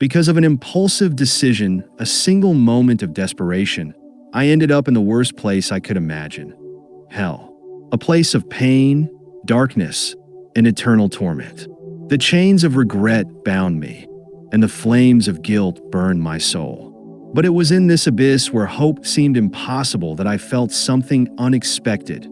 Because of an impulsive decision, a single moment of desperation, I ended up in the worst place I could imagine. Hell. A place of pain, darkness, and eternal torment. The chains of regret bound me, and the flames of guilt burned my soul. But it was in this abyss where hope seemed impossible that I felt something unexpected,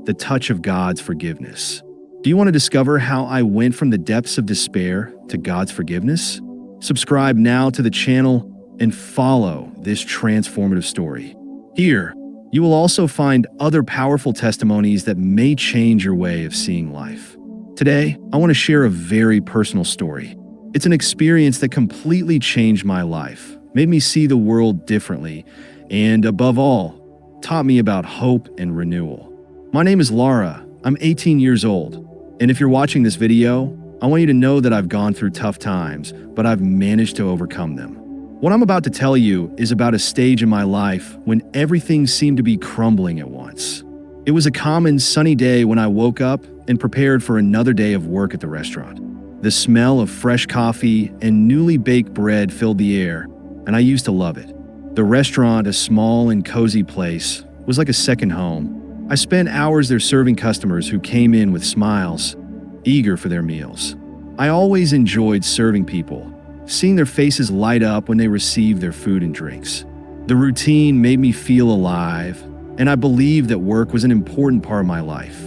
the touch of God's forgiveness. Do you want to discover how I went from the depths of despair to God's forgiveness? Subscribe now to the channel and follow this transformative story. Here, you will also find other powerful testimonies that may change your way of seeing life. Today, I want to share a very personal story. It's an experience that completely changed my life, made me see the world differently, and above all, taught me about hope and renewal. My name is Laura. I'm 18 years old, and if you're watching this video, I want you to know that I've gone through tough times, but I've managed to overcome them. What I'm about to tell you is about a stage in my life when everything seemed to be crumbling at once. It was a common sunny day when I woke up and prepared for another day of work at the restaurant. The smell of fresh coffee and newly baked bread filled the air, and I used to love it. The restaurant, a small and cozy place, was like a second home. I spent hours there serving customers who came in with smiles, eager for their meals. I always enjoyed serving people, seeing their faces light up when they received their food and drinks. The routine made me feel alive, and I believed that work was an important part of my life.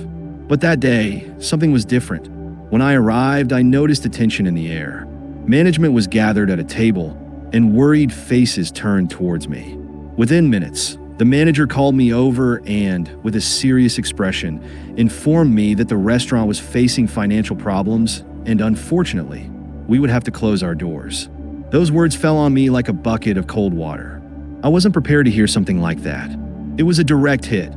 But that day, something was different. When I arrived, I noticed a tension in the air. Management was gathered at a table, and worried faces turned towards me. Within minutes, the manager called me over and, with a serious expression, informed me that the restaurant was facing financial problems and, unfortunately, we would have to close our doors. Those words fell on me like a bucket of cold water. I wasn't prepared to hear something like that. It was a direct hit,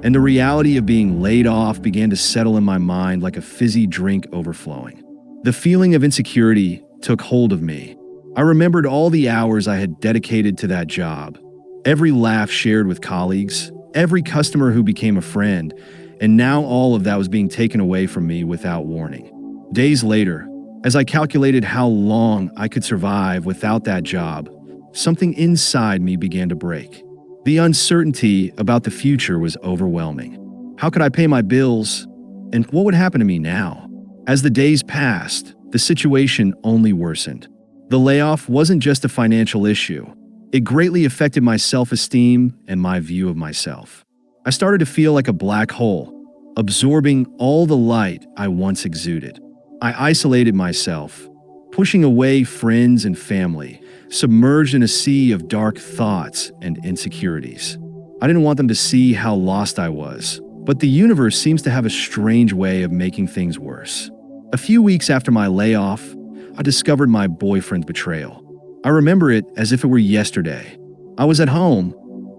and the reality of being laid off began to settle in my mind like a fizzy drink overflowing. The feeling of insecurity took hold of me. I remembered all the hours I had dedicated to that job, every laugh shared with colleagues, every customer who became a friend, and now all of that was being taken away from me without warning. Days later, as I calculated how long I could survive without that job, something inside me began to break. The uncertainty about the future was overwhelming. How could I pay my bills, and what would happen to me now? As the days passed, the situation only worsened. The layoff wasn't just a financial issue. It greatly affected my self-esteem and my view of myself. I started to feel like a black hole, absorbing all the light I once exuded. I isolated myself, pushing away friends and family, submerged in a sea of dark thoughts and insecurities. I didn't want them to see how lost I was, but the universe seems to have a strange way of making things worse. A few weeks after my layoff, I discovered my boyfriend's betrayal. I remember it as if it were yesterday. I was at home,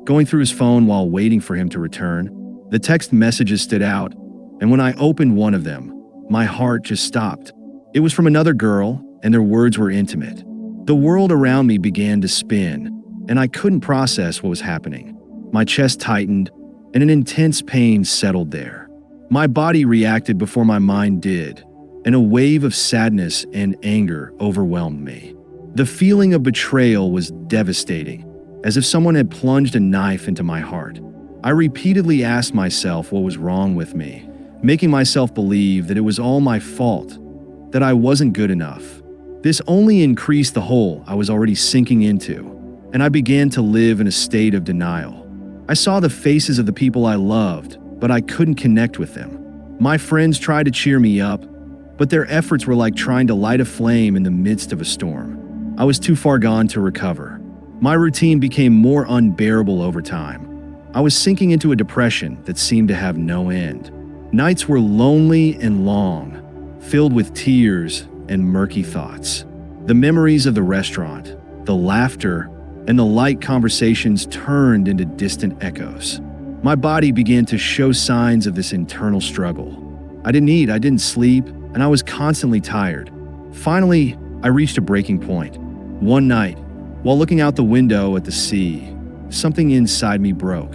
going through his phone while waiting for him to return. The text messages stood out, and when I opened one of them, my heart just stopped. It was from another girl, and their words were intimate. The world around me began to spin, and I couldn't process what was happening. My chest tightened, and an intense pain settled there. My body reacted before my mind did, and a wave of sadness and anger overwhelmed me. The feeling of betrayal was devastating, as if someone had plunged a knife into my heart. I repeatedly asked myself what was wrong with me, making myself believe that it was all my fault, that I wasn't good enough. This only increased the hole I was already sinking into, and I began to live in a state of denial. I saw the faces of the people I loved, but I couldn't connect with them. My friends tried to cheer me up, but their efforts were like trying to light a flame in the midst of a storm. I was too far gone to recover. My routine became more unbearable over time. I was sinking into a depression that seemed to have no end. Nights were lonely and long, filled with tears and murky thoughts. The memories of the restaurant, the laughter, and the light conversations turned into distant echoes. My body began to show signs of this internal struggle. I didn't eat, I didn't sleep, and I was constantly tired. Finally, I reached a breaking point. One night, while looking out the window at the sea, something inside me broke.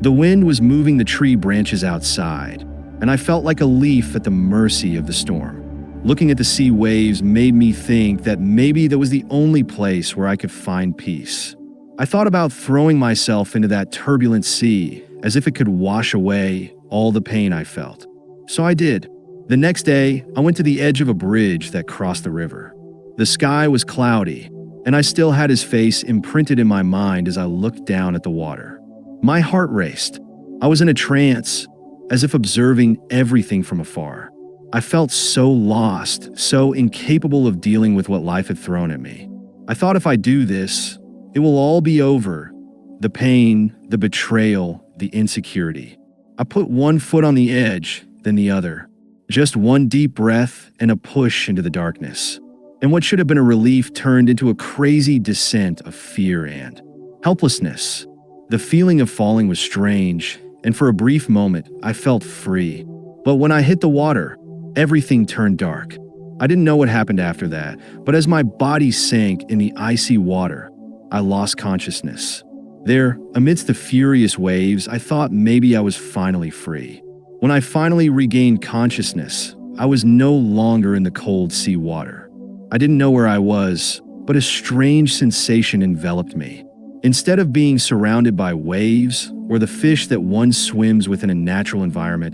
The wind was moving the tree branches outside, and I felt like a leaf at the mercy of the storm. Looking at the sea waves made me think that maybe that was the only place where I could find peace. I thought about throwing myself into that turbulent sea as if it could wash away all the pain I felt. So I did. The next day, I went to the edge of a bridge that crossed the river. The sky was cloudy, and I still had his face imprinted in my mind as I looked down at the water. My heart raced. I was in a trance, as if observing everything from afar. I felt so lost, so incapable of dealing with what life had thrown at me. I thought if I do this, it will all be over. The pain, the betrayal, the insecurity. I put one foot on the edge, then the other. Just one deep breath and a push into the darkness. And what should have been a relief turned into a crazy descent of fear and helplessness. The feeling of falling was strange, and for a brief moment, I felt free. But when I hit the water, everything turned dark. I didn't know what happened after that, but as my body sank in the icy water, I lost consciousness. There, amidst the furious waves, I thought maybe I was finally free. When I finally regained consciousness, I was no longer in the cold sea water. I didn't know where I was, but a strange sensation enveloped me. Instead of being surrounded by waves or the fish that one swims within a natural environment,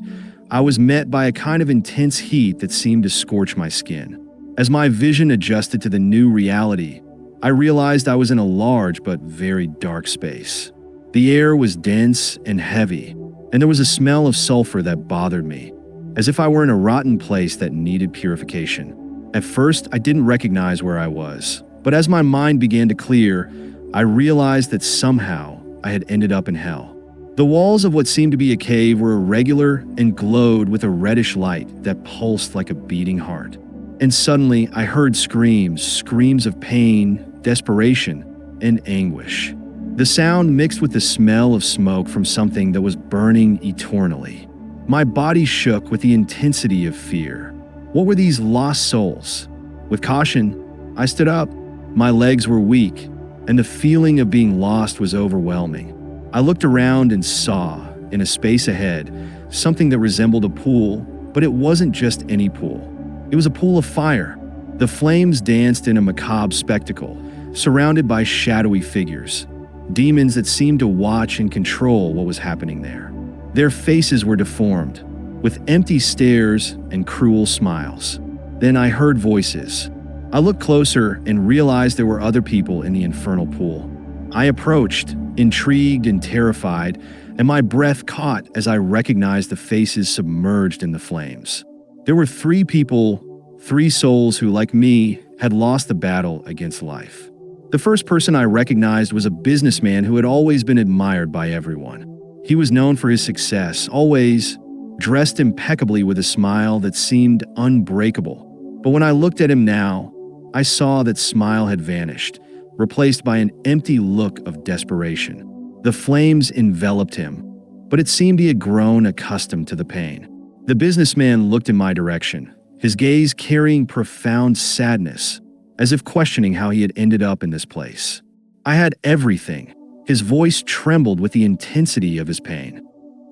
I was met by a kind of intense heat that seemed to scorch my skin. As my vision adjusted to the new reality, I realized I was in a large but very dark space. The air was dense and heavy, and there was a smell of sulfur that bothered me, as if I were in a rotten place that needed purification. At first, I didn't recognize where I was, but as my mind began to clear, I realized that somehow I had ended up in hell. The walls of what seemed to be a cave were irregular and glowed with a reddish light that pulsed like a beating heart. And suddenly, I heard screams of pain, desperation, and anguish. The sound mixed with the smell of smoke from something that was burning eternally. My body shook with the intensity of fear. What were these lost souls? With caution, I stood up. My legs were weak, and the feeling of being lost was overwhelming. I looked around and saw, in a space ahead, something that resembled a pool, but it wasn't just any pool. It was a pool of fire. The flames danced in a macabre spectacle, surrounded by shadowy figures, demons that seemed to watch and control what was happening there. Their faces were deformed, with empty stares and cruel smiles. Then I heard voices. I looked closer and realized there were other people in the infernal pool. I approached, intrigued and terrified, and my breath caught as I recognized the faces submerged in the flames. There were 3 people, 3 souls who, like me, had lost the battle against life. The first person I recognized was a businessman who had always been admired by everyone. He was known for his success, always dressed impeccably with a smile that seemed unbreakable. But when I looked at him now, I saw that smile had vanished, replaced by an empty look of desperation. The flames enveloped him, but it seemed he had grown accustomed to the pain. The businessman looked in my direction, his gaze carrying profound sadness, as if questioning how he had ended up in this place. I had everything. His voice trembled with the intensity of his pain.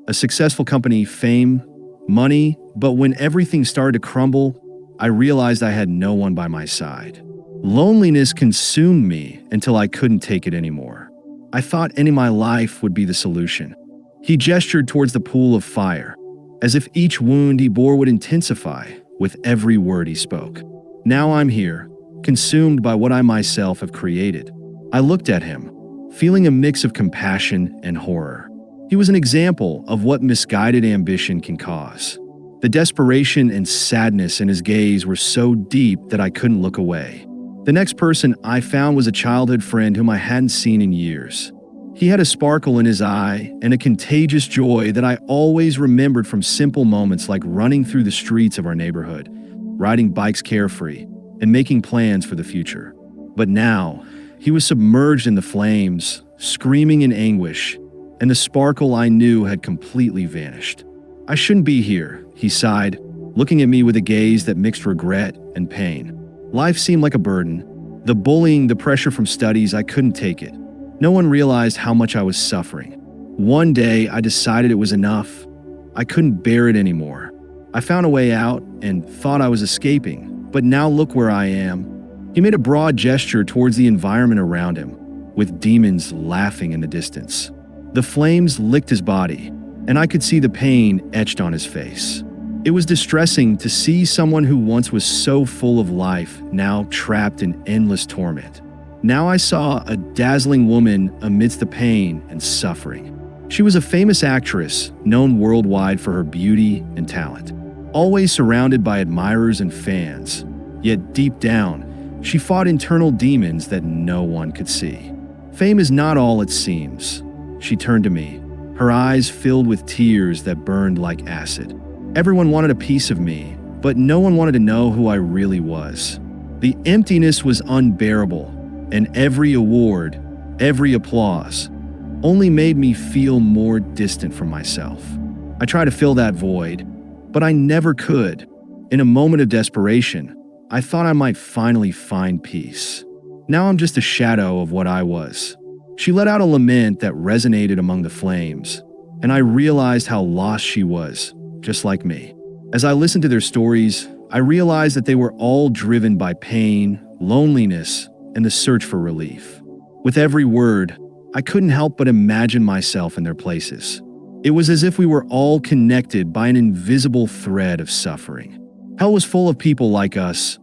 A successful company, fame, money, but when everything started to crumble, I realized I had no one by my side. Loneliness consumed me until I couldn't take it anymore. I thought ending my life would be the solution. He gestured towards the pool of fire, as if each wound he bore would intensify with every word he spoke. Now I'm here, consumed by what I myself have created. I looked at him, feeling a mix of compassion and horror. He was an example of what misguided ambition can cause. The desperation and sadness in his gaze were so deep that I couldn't look away. The next person I found was a childhood friend whom I hadn't seen in years. He had a sparkle in his eye and a contagious joy that I always remembered from simple moments like running through the streets of our neighborhood, riding bikes carefree, and making plans for the future. But now, he was submerged in the flames, screaming in anguish, and the sparkle I knew had completely vanished. I shouldn't be here, he sighed, looking at me with a gaze that mixed regret and pain. Life seemed like a burden. The bullying, the pressure from studies, I couldn't take it. No one realized how much I was suffering. One day, I decided it was enough. I couldn't bear it anymore. I found a way out and thought I was escaping, but now look where I am." He made a broad gesture towards the environment around him, with demons laughing in the distance. The flames licked his body, and I could see the pain etched on his face. It was distressing to see someone who once was so full of life now trapped in endless torment. Now I saw a dazzling woman amidst the pain and suffering. She was a famous actress, known worldwide for her beauty and talent, always surrounded by admirers and fans. Yet deep down, she fought internal demons that no one could see. Fame is not all it seems. She turned to me, her eyes filled with tears that burned like acid. Everyone wanted a piece of me, but no one wanted to know who I really was. The emptiness was unbearable, and every award, every applause, only made me feel more distant from myself. I tried to fill that void, but I never could. In a moment of desperation, I thought I might finally find peace. Now I'm just a shadow of what I was. She let out a lament that resonated among the flames, and I realized how lost she was, just like me. As I listened to their stories, I realized that they were all driven by pain, loneliness, and the search for relief. With every word, I couldn't help but imagine myself in their places. It was as if we were all connected by an invisible thread of suffering. Hell was full of people like us,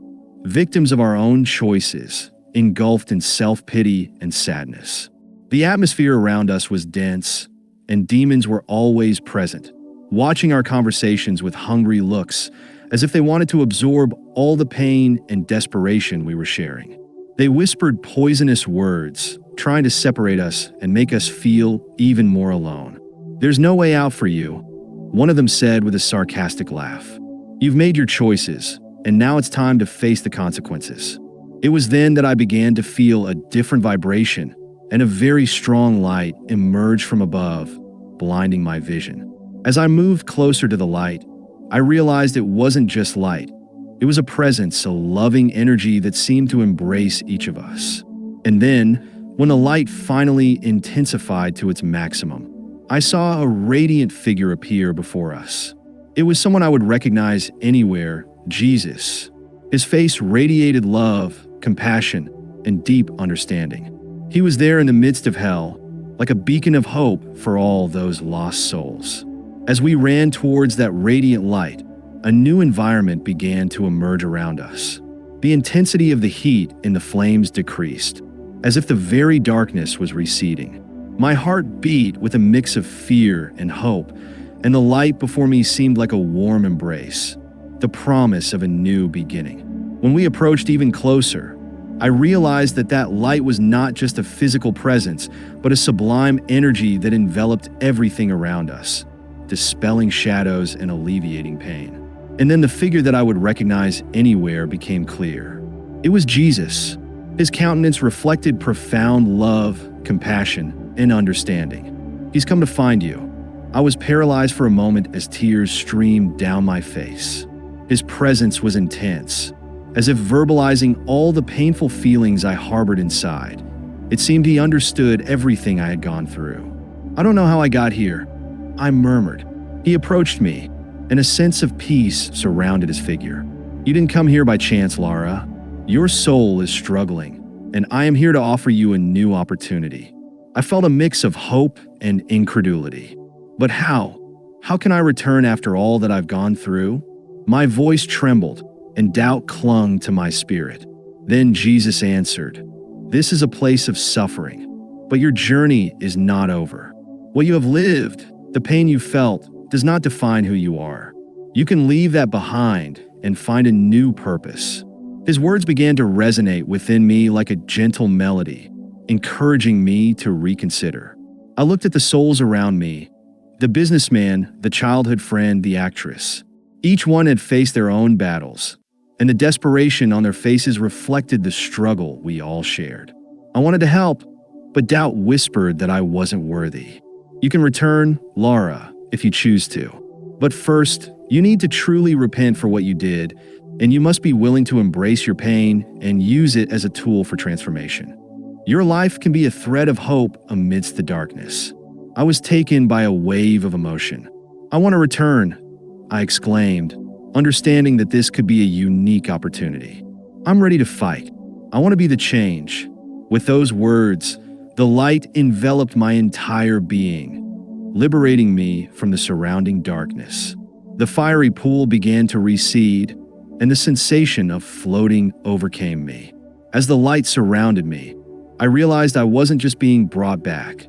victims of our own choices, engulfed in self-pity and sadness. The atmosphere around us was dense, and demons were always present, watching our conversations with hungry looks, as if they wanted to absorb all the pain and desperation we were sharing. They whispered poisonous words, trying to separate us and make us feel even more alone. "There's no way out for you," one of them said with a sarcastic laugh. "You've made your choices, and now it's time to face the consequences." It was then that I began to feel a different vibration, and a very strong light emerged from above, blinding my vision. As I moved closer to the light, I realized it wasn't just light. It was a presence, a loving energy that seemed to embrace each of us. And then, when the light finally intensified to its maximum, I saw a radiant figure appear before us. It was someone I would recognize anywhere, Jesus. His face radiated love, compassion, and deep understanding. He was there in the midst of hell, like a beacon of hope for all those lost souls. As we ran towards that radiant light, a new environment began to emerge around us. The intensity of the heat in the flames decreased, as if the very darkness was receding. My heart beat with a mix of fear and hope, and the light before me seemed like a warm embrace, the promise of a new beginning. When we approached even closer, I realized that light was not just a physical presence, but a sublime energy that enveloped everything around us, dispelling shadows and alleviating pain. And then the figure that I would recognize anywhere became clear. It was Jesus. His countenance reflected profound love, compassion, and understanding. "He's come to find you." I was paralyzed for a moment as tears streamed down my face. His presence was intense, as if verbalizing all the painful feelings I harbored inside. It seemed he understood everything I had gone through. "I don't know how I got here," I murmured. He approached me, and a sense of peace surrounded his figure. "You didn't come here by chance, Lara. Your soul is struggling, and I am here to offer you a new opportunity." I felt a mix of hope and incredulity. But how? How can I return after all that I've gone through? My voice trembled, and doubt clung to my spirit. Then Jesus answered, "This is a place of suffering, but your journey is not over. What you have lived, the pain you felt, does not define who you are. You can leave that behind and find a new purpose." His words began to resonate within me like a gentle melody, encouraging me to reconsider. I looked at the souls around me, the businessman, the childhood friend, the actress. Each one had faced their own battles, and the desperation on their faces reflected the struggle we all shared. I wanted to help, but doubt whispered that I wasn't worthy. "You can return, Lara, if you choose to. But first, you need to truly repent for what you did, and you must be willing to embrace your pain and use it as a tool for transformation. Your life can be a thread of hope amidst the darkness." I was taken by a wave of emotion. "I want to return," I exclaimed, understanding that this could be a unique opportunity. I'm ready to fight. I want to be the change. With those words, the light enveloped my entire being, liberating me from the surrounding darkness. The fiery pool began to recede, and the sensation of floating overcame me. As the light surrounded me, I realized I wasn't just being brought back.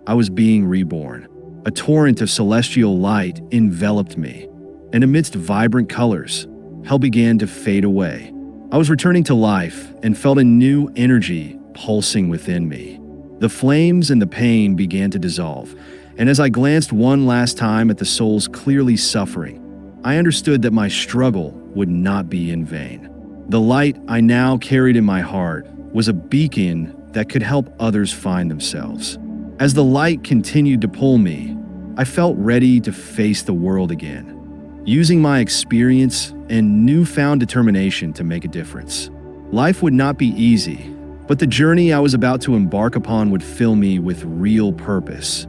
I was being reborn. A torrent of celestial light enveloped me, and amidst vibrant colors, hell began to fade away. I was returning to life and felt a new energy pulsing within me. The flames and the pain began to dissolve, and as I glanced one last time at the souls clearly suffering, I understood that my struggle would not be in vain. The light I now carried in my heart was a beacon that could help others find themselves. As the light continued to pull me, I felt ready to face the world again, using my experience and newfound determination to make a difference. Life would not be easy, but the journey I was about to embark upon would fill me with real purpose,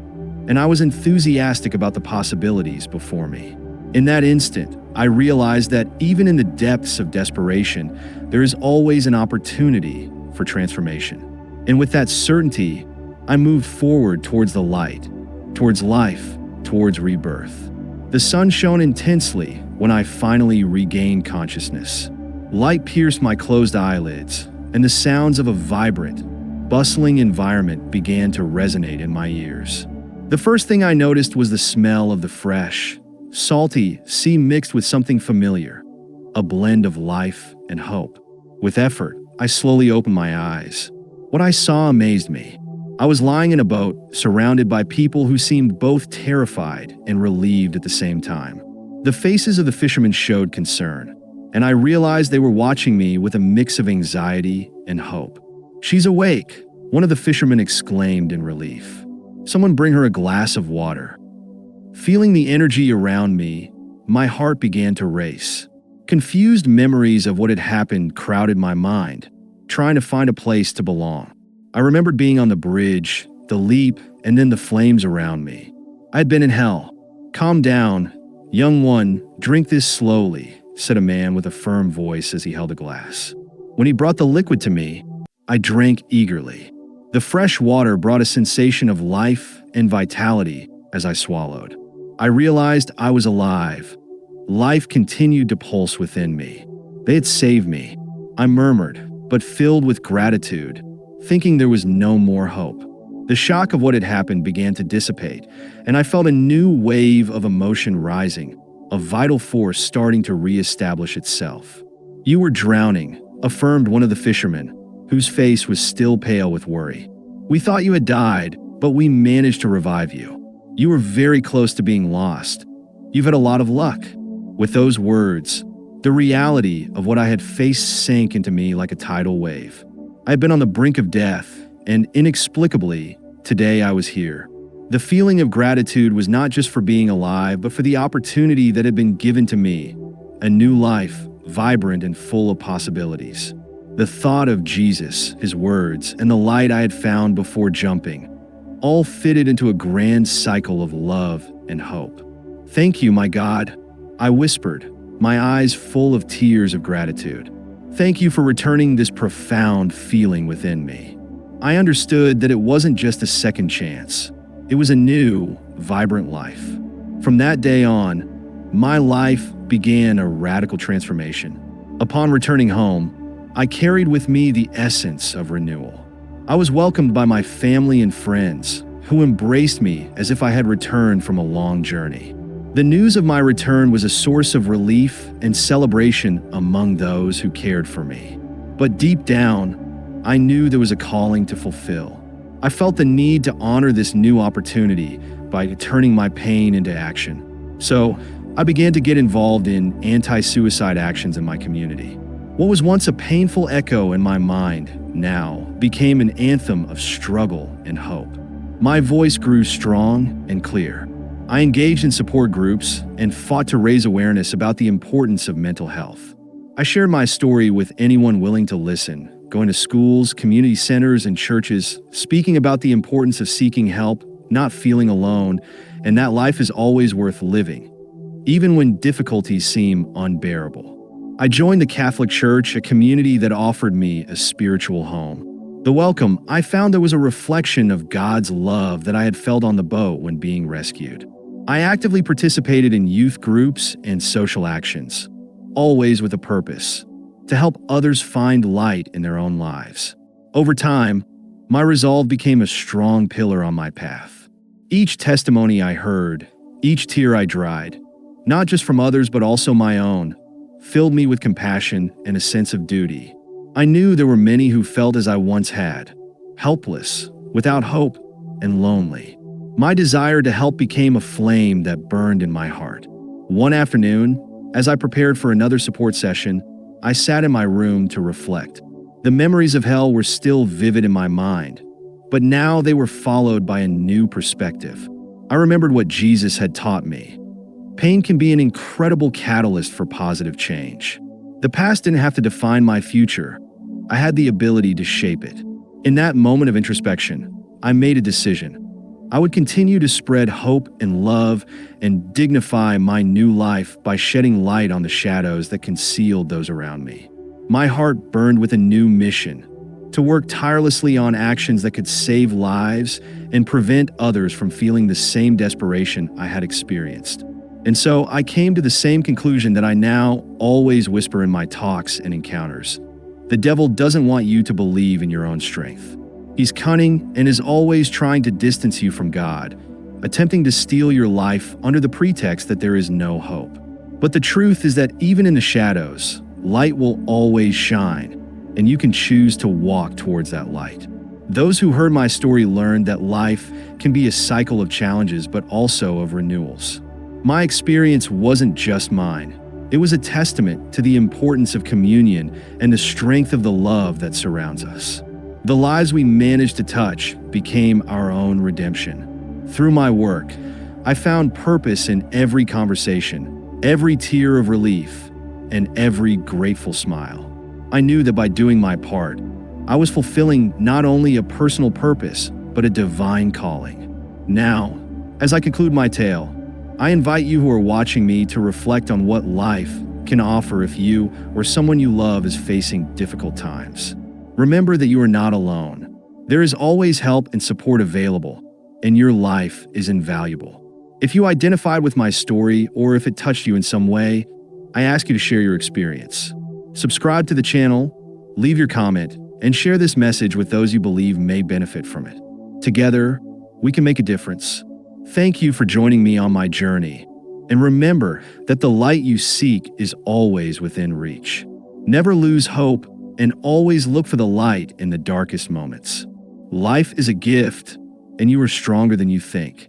and I was enthusiastic about the possibilities before me. In that instant, I realized that even in the depths of desperation, there is always an opportunity for transformation. And with that certainty, I moved forward towards the light, towards life, towards rebirth. The sun shone intensely when I finally regained consciousness. Light pierced my closed eyelids, and the sounds of a vibrant, bustling environment began to resonate in my ears. The first thing I noticed was the smell of the fresh, salty sea mixed with something familiar, a blend of life and hope. With effort, I slowly opened my eyes. What I saw amazed me. I was lying in a boat, surrounded by people who seemed both terrified and relieved at the same time. The faces of the fishermen showed concern, and I realized they were watching me with a mix of anxiety and hope. "She's awake," one of the fishermen exclaimed in relief. "Someone bring her a glass of water." Feeling the energy around me, my heart began to race. Confused memories of what had happened crowded my mind, trying to find a place to belong. I remembered being on the bridge, the leap, and then the flames around me. I had been in hell. "Calm down, young one, drink this slowly," said a man with a firm voice as he held a glass. When he brought the liquid to me, I drank eagerly. The fresh water brought a sensation of life and vitality as I swallowed. I realized I was alive. Life continued to pulse within me. They had saved me. I murmured, but filled with gratitude, thinking there was no more hope. The shock of what had happened began to dissipate, and I felt a new wave of emotion rising, a vital force starting to reestablish itself. "You were drowning," affirmed one of the fishermen, whose face was still pale with worry. "We thought you had died, but we managed to revive you. You were very close to being lost. You've had a lot of luck." With those words, the reality of what I had faced sank into me like a tidal wave. I had been on the brink of death, and inexplicably, today I was here. The feeling of gratitude was not just for being alive, but for the opportunity that had been given to me, a new life, vibrant and full of possibilities. The thought of Jesus, his words, and the light I had found before jumping, all fitted into a grand cycle of love and hope. "Thank you, my God," I whispered, my eyes full of tears of gratitude. "Thank you for returning this profound feeling within me." I understood that it wasn't just a second chance. It was a new, vibrant life. From that day on, my life began a radical transformation. Upon returning home, I carried with me the essence of renewal. I was welcomed by my family and friends, who embraced me as if I had returned from a long journey. The news of my return was a source of relief and celebration among those who cared for me. But deep down, I knew there was a calling to fulfill. I felt the need to honor this new opportunity by turning my pain into action. So, I began to get involved in anti-suicide actions in my community. What was once a painful echo in my mind now became an anthem of struggle and hope. My voice grew strong and clear. I engaged in support groups and fought to raise awareness about the importance of mental health. I shared my story with anyone willing to listen, going to schools, community centers, and churches, speaking about the importance of seeking help, not feeling alone, and that life is always worth living, even when difficulties seem unbearable. I joined the Catholic Church, a community that offered me a spiritual home. The welcome, I found there was a reflection of God's love that I had felt on the boat when being rescued. I actively participated in youth groups and social actions, always with a purpose: to help others find light in their own lives. Over time, my resolve became a strong pillar on my path. Each testimony I heard, each tear I dried, not just from others but also my own, filled me with compassion and a sense of duty. I knew there were many who felt as I once had, helpless, without hope, and lonely. My desire to help became a flame that burned in my heart. One afternoon, as I prepared for another support session, I sat in my room to reflect. The memories of hell were still vivid in my mind, but now they were followed by a new perspective. I remembered what Jesus had taught me. Pain can be an incredible catalyst for positive change. The past didn't have to define my future. I had the ability to shape it. In that moment of introspection, I made a decision. I would continue to spread hope and love and dignify my new life by shedding light on the shadows that concealed those around me. My heart burned with a new mission: to work tirelessly on actions that could save lives and prevent others from feeling the same desperation I had experienced. And so I came to the same conclusion that I now always whisper in my talks and encounters. The devil doesn't want you to believe in your own strength. He's cunning and is always trying to distance you from God, attempting to steal your life under the pretext that there is no hope. But the truth is that even in the shadows, light will always shine, and you can choose to walk towards that light. Those who heard my story learned that life can be a cycle of challenges, but also of renewals. My experience wasn't just mine. It was a testament to the importance of communion and the strength of the love that surrounds us. The lives we managed to touch became our own redemption. Through my work, I found purpose in every conversation, every tear of relief, and every grateful smile. I knew that by doing my part, I was fulfilling not only a personal purpose, but a divine calling. Now, as I conclude my tale, I invite you who are watching me to reflect on what life can offer if you or someone you love is facing difficult times. Remember that you are not alone. There is always help and support available, and your life is invaluable. If you identified with my story or if it touched you in some way, I ask you to share your experience. Subscribe to the channel, leave your comment, and share this message with those you believe may benefit from it. Together, we can make a difference. Thank you for joining me on my journey, and remember that the light you seek is always within reach. Never lose hope, and always look for the light in the darkest moments. Life is a gift, and you are stronger than you think.